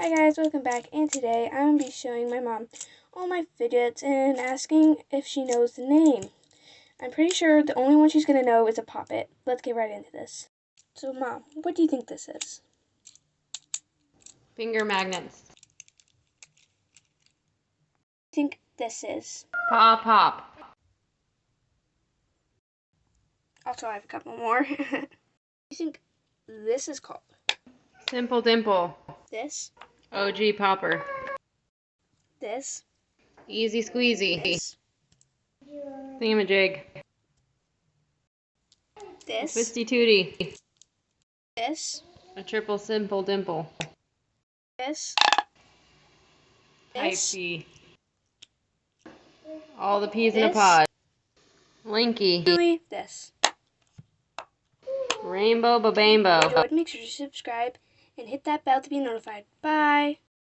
Hi guys, welcome back, and today I'm going to be showing my mom all my fidgets and asking if she knows the name. I'm pretty sure the only one she's going to know is a poppet. Let's get right into this. So Mom, what do you think this is? Finger magnets. What do you think this is? Pop pop. Also, I have a couple more. What do you think this is called? Simple dimple. This? OG popper. This? Easy squeezy. This? Thingamajig. This? Twisty tootie. This? A triple simple dimple. This? Hype This? bee. All the peas in a This? pod. Linky. Finally, this. Rainbow babambo. If you enjoyed, make sure to subscribe and hit that bell to be notified. Bye!